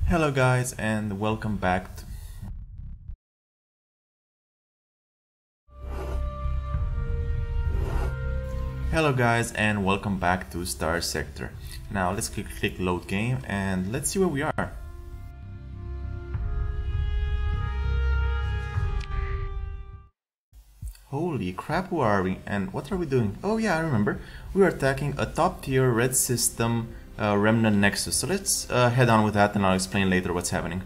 Hello guys and welcome back to Starsector. Now let's click load game and let's see where we are. Holy crap, who are we and what are we doing? Oh yeah, I remember. We are attacking a top tier red system Remnant Nexus. So let's head on with that and I'll explain later what's happening.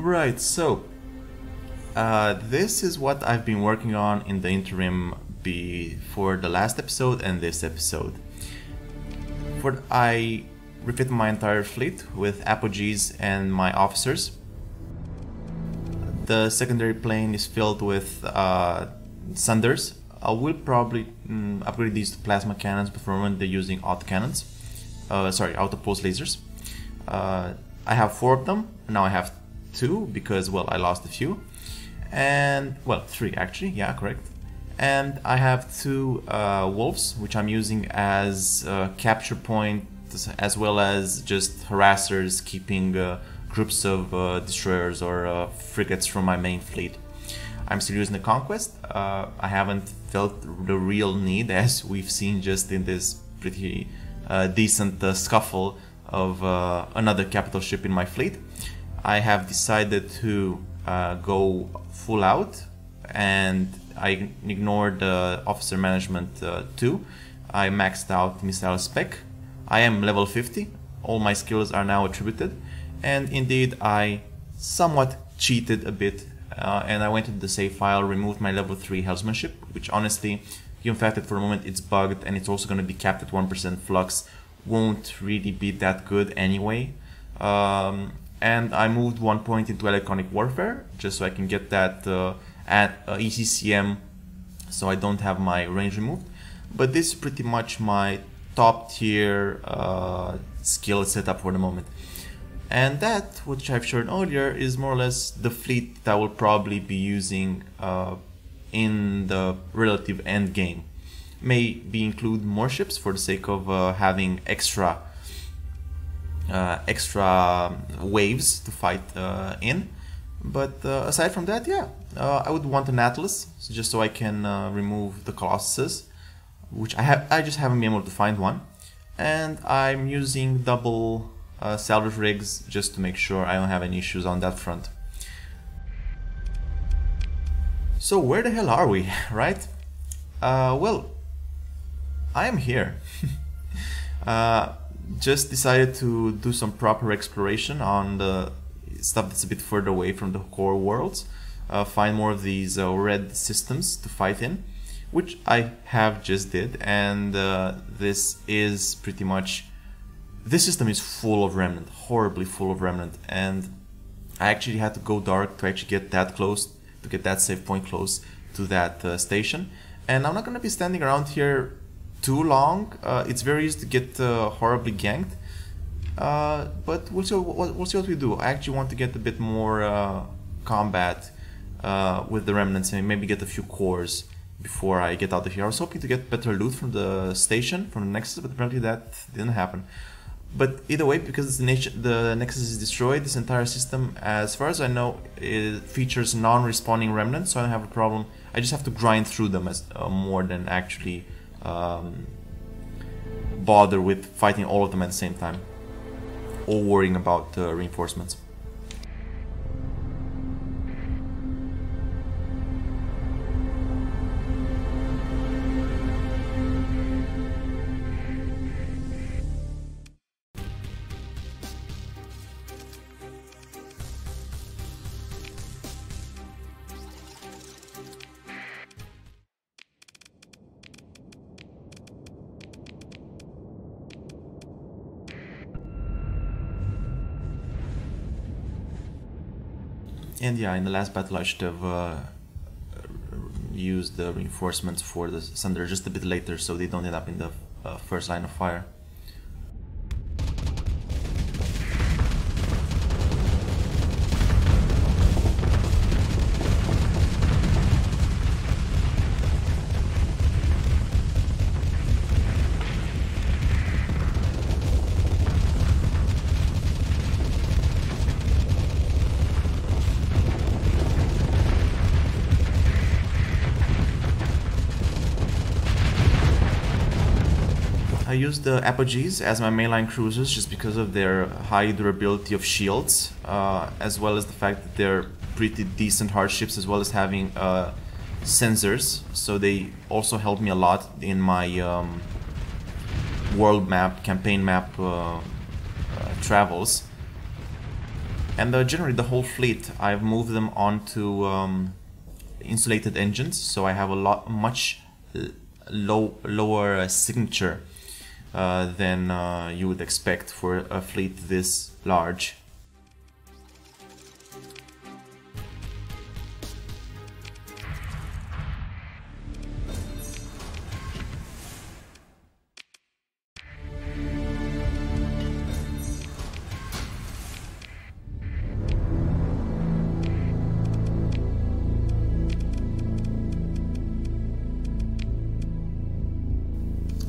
Right, so this is what I've been working on in the interim before the last episode and this episode. I refit my entire fleet with apogees and my officers. The secondary plane is filled with Sunders. I will probably upgrade these to plasma cannons, but for the moment they're using auto cannons. Auto pulse lasers. I have 4 of them. Now I have 2 because, well, I lost a few. And, well, 3 actually, yeah, correct. And I have 2 wolves, which I'm using as capture points, as well as just harassers, keeping groups of destroyers or frigates from my main fleet. I'm still using the Conquest. I haven't felt the real need, as we've seen just in this pretty decent scuffle of another capital ship in my fleet. I have decided to go full out, and I ignored the officer management too. I maxed out missile spec. I am level 50. All my skills are now attributed, and indeed I somewhat cheated a bit. And I went into the save file, removed my level 3 Hellsmanship, which honestly, given the fact that for the moment it's bugged and it's also going to be capped at 1% flux, won't really be that good anyway. And I moved 1 point into electronic warfare, just so I can get that at ECCM, so I don't have my range removed. But this is pretty much my top tier skill setup for the moment. And that, which I've shown earlier, is more or less the fleet that I will probably be using in the relative end game. Maybe include more ships for the sake of having extra waves to fight in. But aside from that, yeah, I would want an Atlas, just so I can remove the Colossuses, which I just haven't been able to find one. And I'm using double salvage rigs just to make sure I don't have any issues on that front. So where the hell are we, right? Well, I am here. Just decided to do some proper exploration on the stuff that's a bit further away from the core worlds. Find more of these red systems to fight in, which I have just did, and this is pretty much... This system is full of Remnant, horribly full of Remnant, and I actually had to go dark to actually get that close, to get that save point close to that station. And I'm not going to be standing around here too long. It's very easy to get horribly ganked, but we'll see what we do. I actually want to get a bit more combat with the Remnants and maybe get a few cores before I get out of here. I was hoping to get better loot from the station, from the Nexus, but apparently that didn't happen. But either way, because the Nexus is destroyed, this entire system, as far as I know, it features non-respawning remnants, so I don't have a problem. I just have to grind through them as more than actually bother with fighting all of them at the same time, or worrying about reinforcements. And yeah, in the last battle I should have used the reinforcements for the Sunder just a bit later, so they don't end up in the first line of fire. I use the Apogees as my mainline cruisers just because of their high durability of shields, as well as the fact that they're pretty decent hard ships, as well as having sensors, so they also help me a lot in my world map, campaign map travels. And generally the whole fleet, I've moved them onto insulated engines, so I have a much lower signature than you would expect for a fleet this large.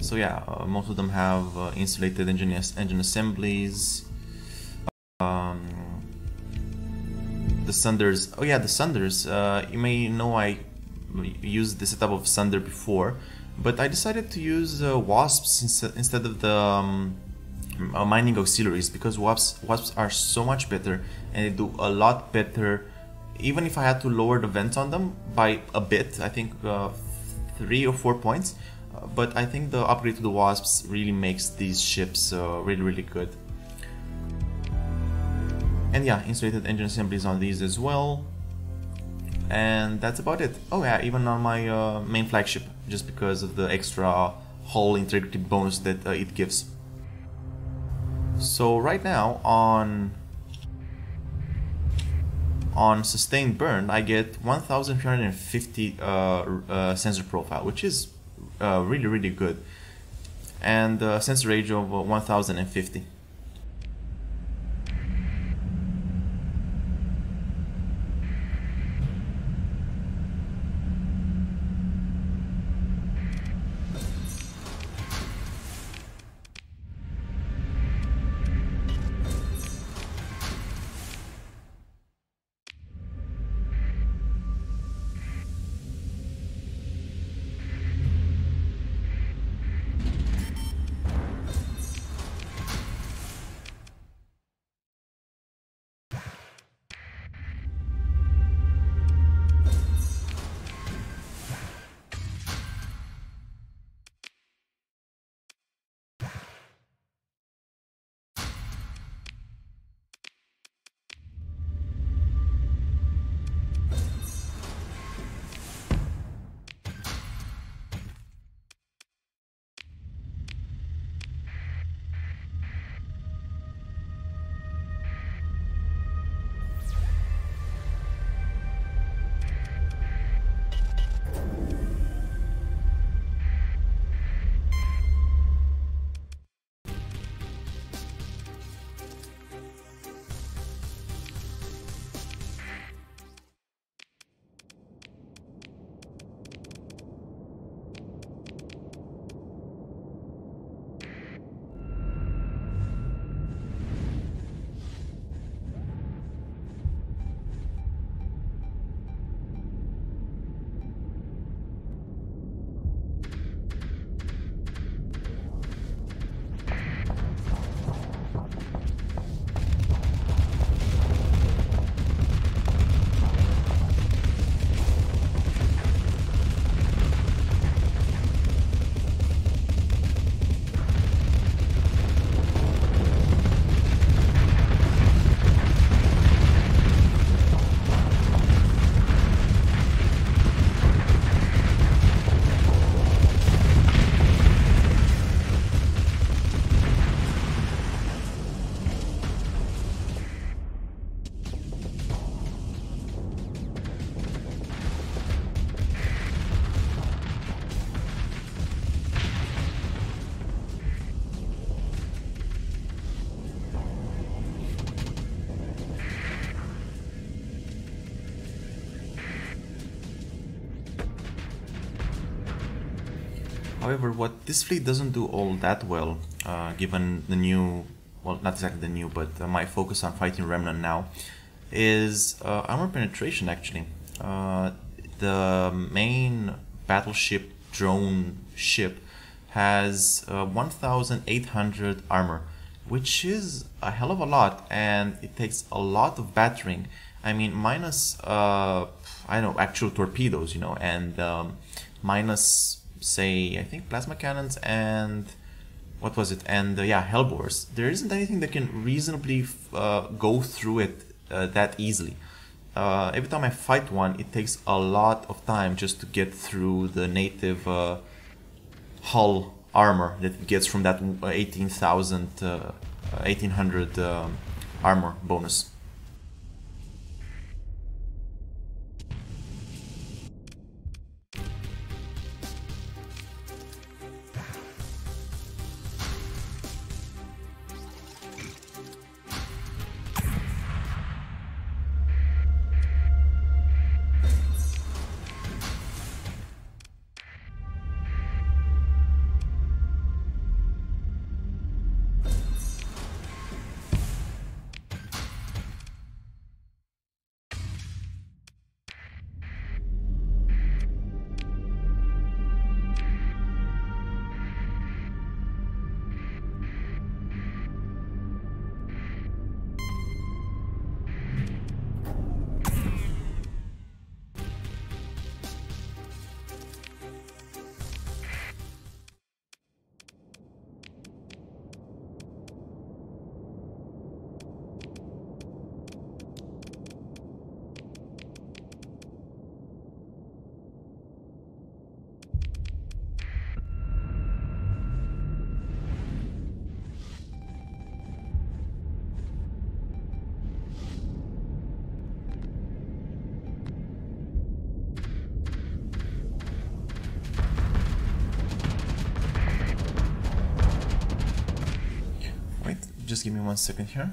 So yeah, most of them have insulated engine assemblies. The Sunders, oh yeah, the Sunders, you may know I used the setup of Sunder before, but I decided to use Wasps instead of the mining auxiliaries, because Wasps are so much better and they do a lot better. Even if I had to lower the vents on them by a bit, I think 3 or 4 points, but I think the upgrade to the Wasps really makes these ships really good. And yeah, insulated engine assemblies on these as well. And that's about it. Oh yeah, even on my main flagship, just because of the extra hull integrity bonus that it gives. So right now on sustained burn, I get 1350 sensor profile, which is really good, and sensor range of 1050. However, what this fleet doesn't do all that well, given the new, well, not exactly the new, but my focus on fighting Remnant now, is armor penetration actually. The main battleship drone ship has 1800 armor, which is a hell of a lot, and it takes a lot of battering. I mean, minus, I don't know, actual torpedoes, you know, and minus, say, I think plasma cannons and what was it? And yeah, hellbores. There isn't anything that can reasonably go through it that easily. Every time I fight one, it takes a lot of time just to get through the native hull armor that it gets from that 1800 armor bonus. Just give me 1 second here.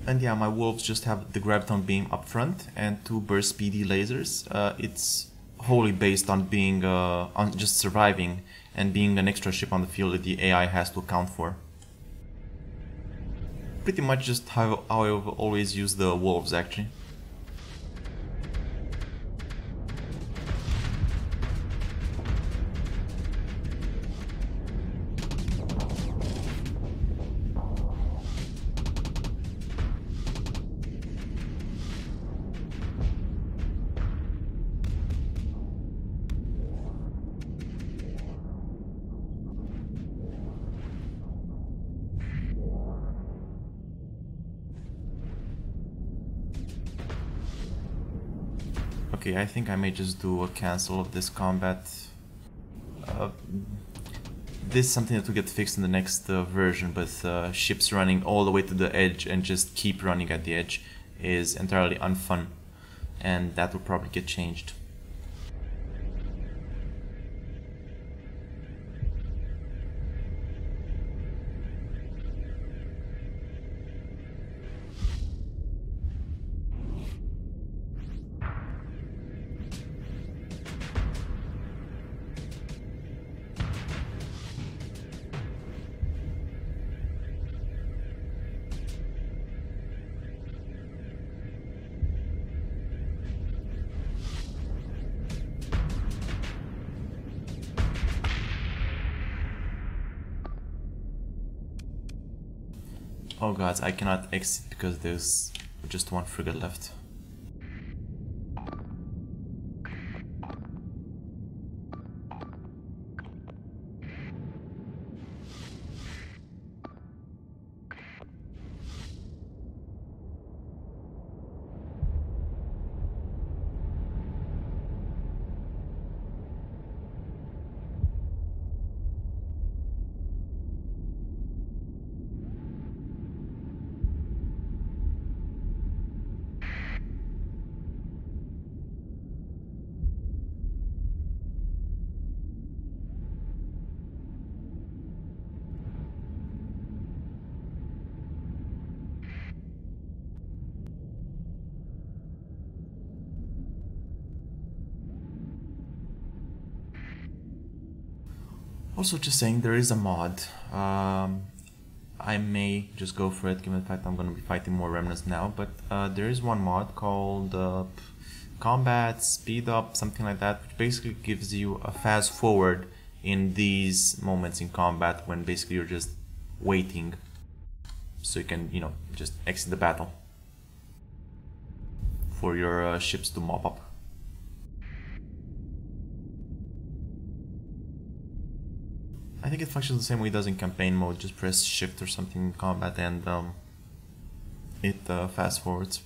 And yeah, my wolves just have the graviton beam up front and 2 burst speedy lasers. It's wholly based on being on just surviving and being an extra ship on the field that the AI has to account for. Pretty much just how I've always used the wolves, actually. Okay, I think I may just do a cancel of this combat. This is something that will get fixed in the next version, but ships running all the way to the edge and just keep running at the edge is entirely unfun, and that will probably get changed. Oh god, I cannot exit because there's just one frigate left. Also, just saying, there is a mod. I may just go for it, given the fact I'm going to be fighting more remnants now, but there is one mod called Combat Speed Up, something like that, which basically gives you a fast forward in these moments in combat when basically you're just waiting so you can, you know, just exit the battle for your ships to mop up. I think it functions the same way it does in campaign mode. Just press shift or something in combat and it fast forwards.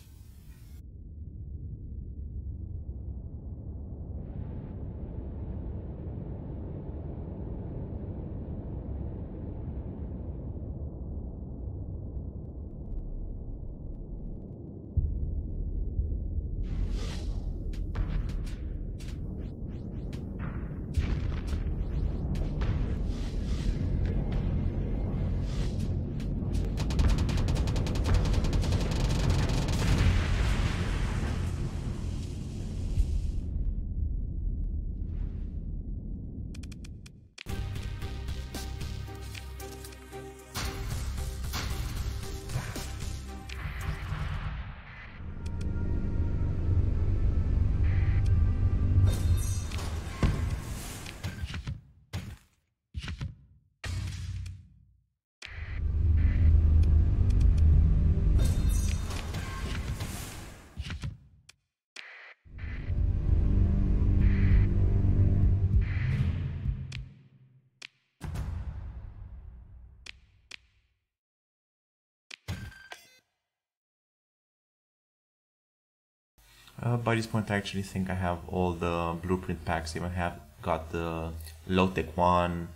By this point I actually think I have all the blueprint packs. I even have got the low-tech one,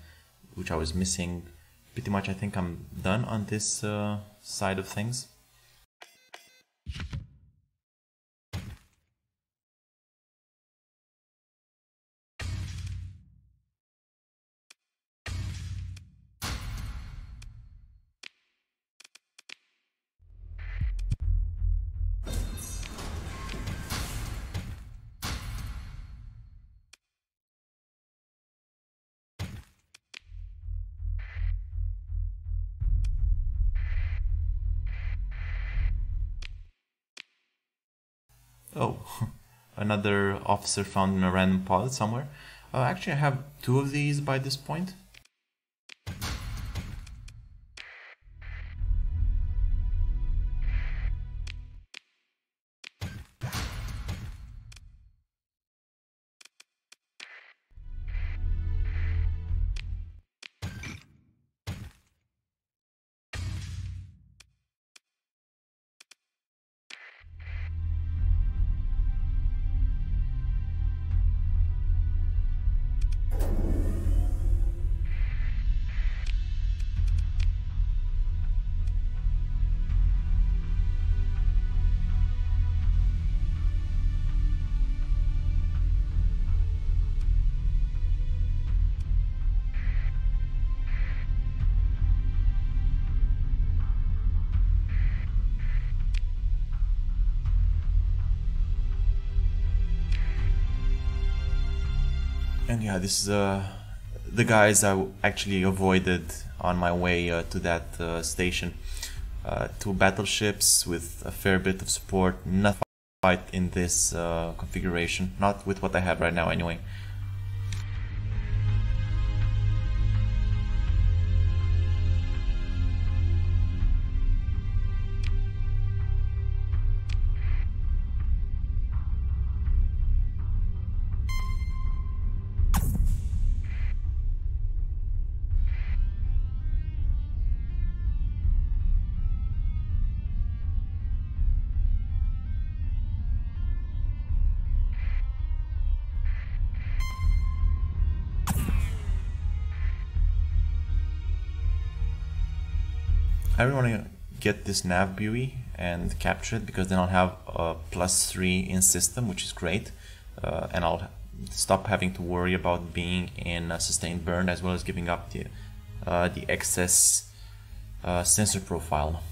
which I was missing. Pretty much I think I'm done on this side of things. Oh, another officer found in a random pod somewhere. Actually, I have two of these by this point. And yeah, this is the guys I actually avoided on my way to that station. Two battleships with a fair bit of support, not fight in this configuration, not with what I have right now anyway. I really want to get this nav buoy and capture it, because then I'll have a +3 in system, which is great, and I'll stop having to worry about being in a sustained burn, as well as giving up the excess sensor profile.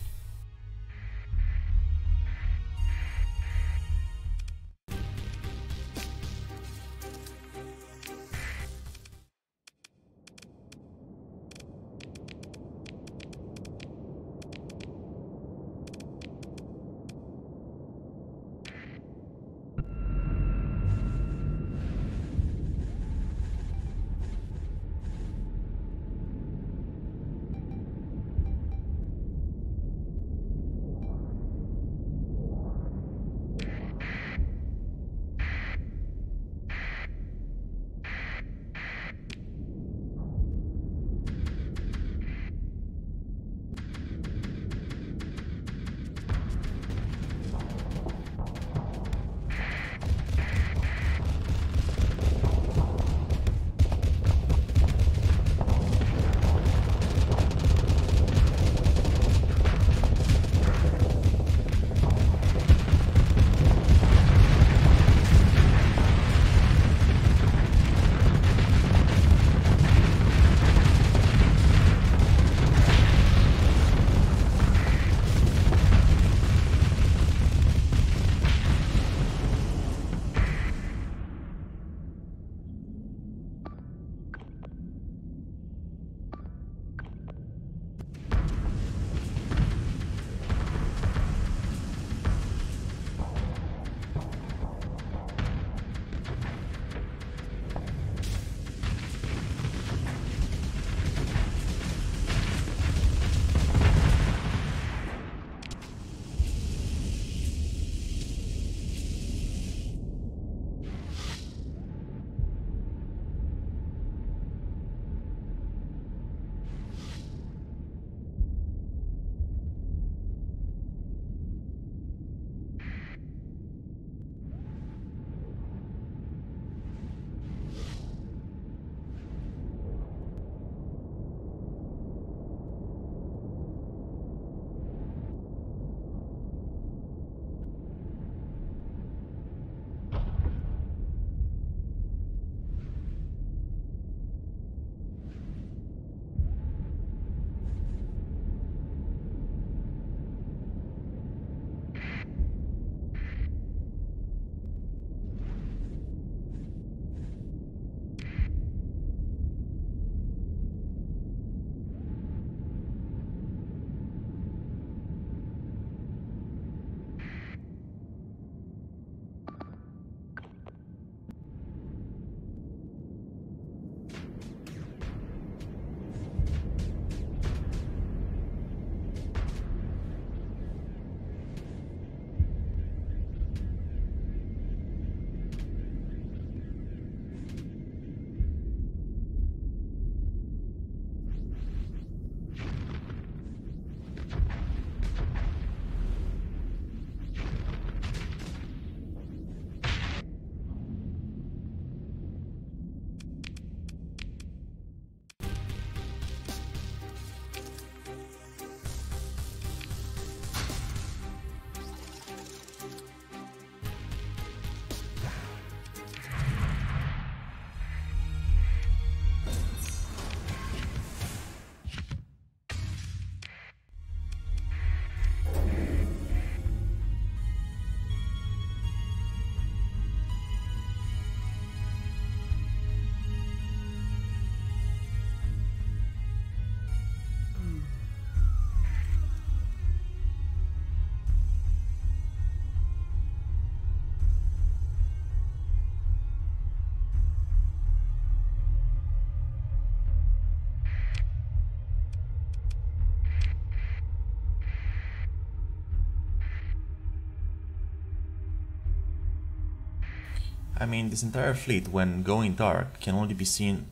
I mean, this entire fleet, when going dark, can only be seen,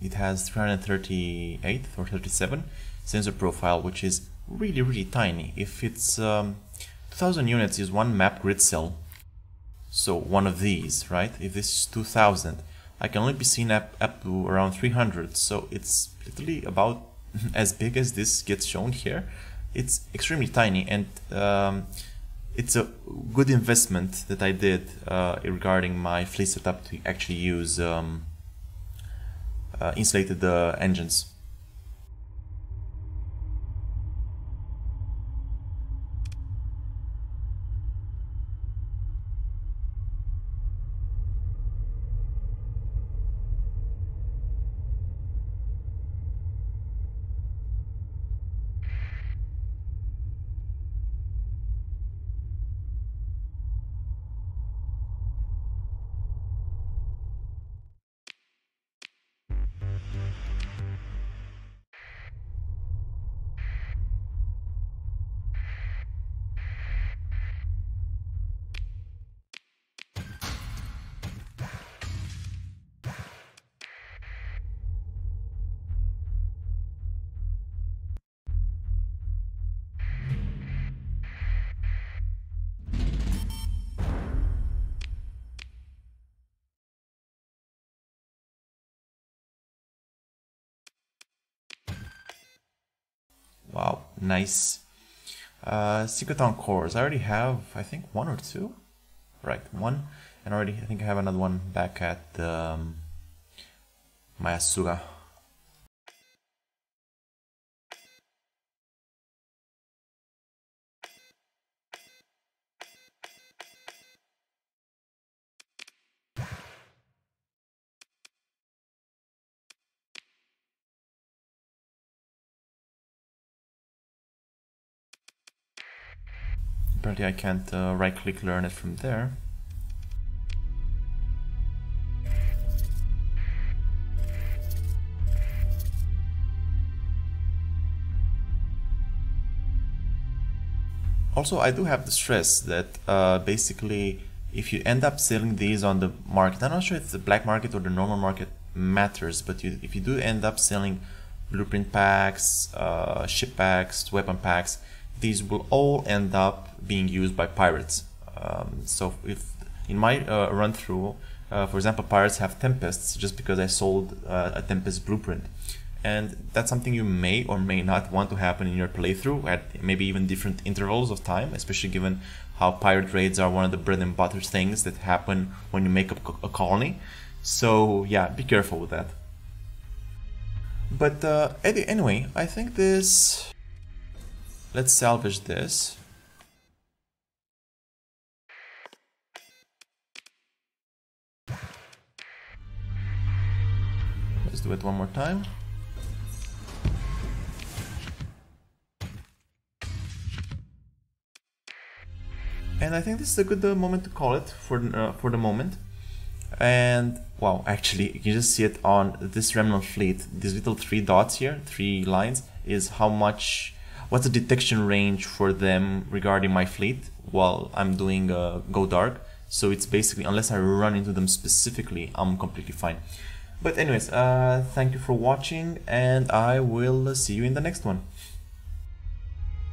it has 338 or 37 sensor profile, which is really tiny. If it's 2000 units is one map grid cell, so one of these, right? If this is 2000, I can only be seen up to around 300, so it's literally about as big as this gets shown here, it's extremely tiny, and it's a good investment that I did regarding my fleet setup to actually use insulated engines. Wow, nice. Cyclotron cores. I already have, I think, 1 or 2. Right, 1. And already, I think I have another one back at my Asuga. Apparently I can't right-click learn it from there. Also, I do have to stress that basically if you end up selling these on the market, I'm not sure if the black market or the normal market matters, but if you do end up selling blueprint packs, ship packs, weapon packs, these will all end up being used by pirates. So if in my run through, for example, pirates have Tempests just because I sold a Tempest blueprint. And that's something you may or may not want to happen in your playthrough at maybe even different intervals of time, especially given how pirate raids are one of the bread and butter things that happen when you make a colony. So yeah, be careful with that. But anyway, I think this... Let's salvage this. Let's do it one more time. And I think this is a good moment to call it for the moment. And wow, actually, you can just see it on this Remnant fleet. These little 3 dots here, 3 lines, is how much. What's the detection range for them regarding my fleet while I'm doing Go Dark? So it's basically, unless I run into them specifically, I'm completely fine. But anyways, thank you for watching, and I will see you in the next one.